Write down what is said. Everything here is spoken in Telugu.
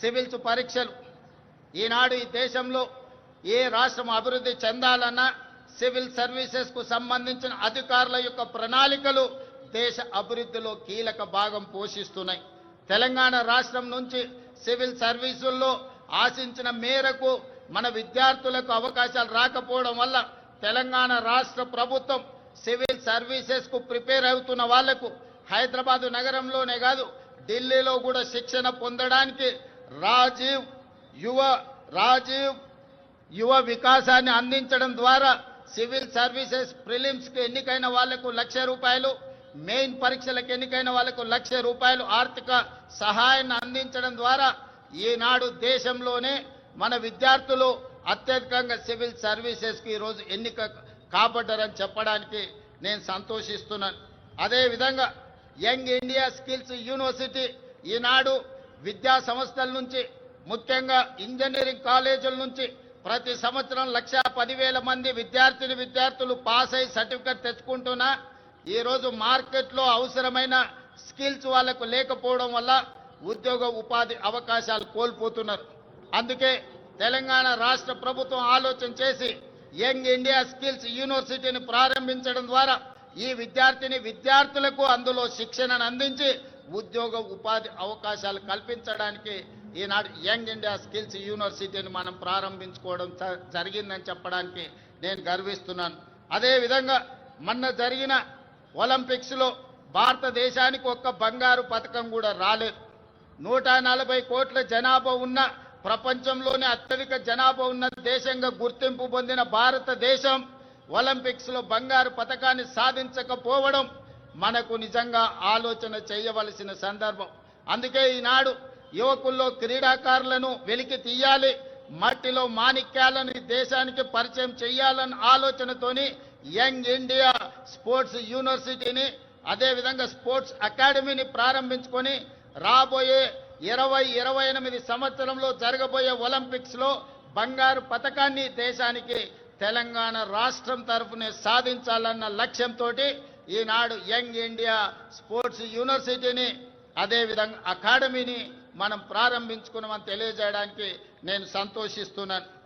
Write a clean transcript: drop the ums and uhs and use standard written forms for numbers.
సివిల్స్ పరీక్షలు. ఈనాడు ఈ దేశంలో ఏ రాష్ట్రం అభివృద్ధి చెందాలన్నా సివిల్ సర్వీసెస్కు సంబంధించిన అధికారుల యొక్క ప్రణాళికలు దేశ అభివృద్ధిలో కీలక భాగం పోషిస్తున్నాయి. తెలంగాణ రాష్ట్రం నుంచి సివిల్ సర్వీసుల్లో ఆశించిన మేరకు మన విద్యార్థులకు అవకాశాలు రాకపోవడం వల్ల తెలంగాణ రాష్ట్ర ప్రభుత్వం సివిల్ సర్వీసెస్కు ప్రిపేర్ అవుతున్న వాళ్లకు హైదరాబాదు నగరంలోనే కాదు ఢిల్లీలో కూడా శిక్షణ పొందడానికి రాజీవ్ యువ వికాసాన్ని అందించడం ద్వారా సివిల్ సర్వీసెస్ ప్రిలిమ్స్కి ఎన్నికైన వాళ్లకు ₹1,00,000, మెయిన్ పరీక్షలకు ఎన్నికైన వాళ్లకు ₹1,00,000 ఆర్థిక సహాయాన్ని అందించడం ద్వారా ఈనాడు దేశంలోనే మన విద్యార్థులు అత్యధికంగా సివిల్ సర్వీసెస్కి ఈరోజు ఎన్నిక కాబడ్డారని చెప్పడానికి నేను సంతోషిస్తున్నాను. అదేవిధంగా యంగ్ ఇండియా స్కిల్స్ యూనివర్సిటీ ఈనాడు విద్యా సంస్థల నుంచి ముఖ్యంగా ఇంజనీరింగ్ కాలేజీల నుంచి ప్రతి సంవత్సరం 1,10,000 మంది విద్యార్థులు పాస్ అయి సర్టిఫికెట్ తెచ్చుకుంటున్నా ఈరోజు మార్కెట్లో అవసరమైన స్కిల్స్ వాళ్ళకు లేకపోవడం వల్ల ఉద్యోగ ఉపాధి అవకాశాలు కోల్పోతున్నారు. అందుకే తెలంగాణ రాష్ట్ర ప్రభుత్వం ఆలోచన చేసి యంగ్ ఇండియా స్కిల్స్ యూనివర్సిటీని ప్రారంభించడం ద్వారా ఈ విద్యార్థులకు అందులో శిక్షణను అందించి ఉద్యోగ ఉపాధి అవకాశాలు కల్పించడానికి ఈనాడు యంగ్ ఇండియా స్కిల్స్ యూనివర్సిటీని మనం ప్రారంభించుకోవడం జరిగిందని చెప్పడానికి నేను గర్విస్తున్నాను. అదేవిధంగా మొన్న జరిగిన ఒలింపిక్స్లో భారతదేశానికి ఒక్క బంగారు పథకం కూడా రాలేదు. 140 కోట్ల జనాభా ఉన్న ప్రపంచంలోనే అత్యధిక జనాభా ఉన్న దేశంగా గుర్తింపు పొందిన భారతదేశం ఒలింపిక్స్లో బంగారు పథకాన్ని సాధించకపోవడం మనకు నిజంగా ఆలోచన చేయవలసిన సందర్భం. అందుకే ఈనాడు యువకుల్లో క్రీడాకారులను వెలికి తీయాలి, మట్టిలో మాణిక్యాలను దేశానికి పరిచయం చేయాలన్న ఆలోచనతోని యంగ్ ఇండియా స్పోర్ట్స్ యూనివర్సిటీని అదేవిధంగా స్పోర్ట్స్ అకాడమీని ప్రారంభించుకొని రాబోయే 2028 సంవత్సరంలో జరగబోయే ఒలింపిక్స్లో బంగారు పథకాన్ని దేశానికి తెలంగాణ రాష్ట్రం తరఫునే సాధించాలన్న లక్ష్యంతో ఈనాడు యంగ్ ఇండియా స్పోర్ట్స్ యూనివర్సిటీని అదేవిధంగా అకాడమీని మనం ప్రారంభించుకున్నామని తెలియజేయడానికి నేను సంతోషిస్తున్నాను.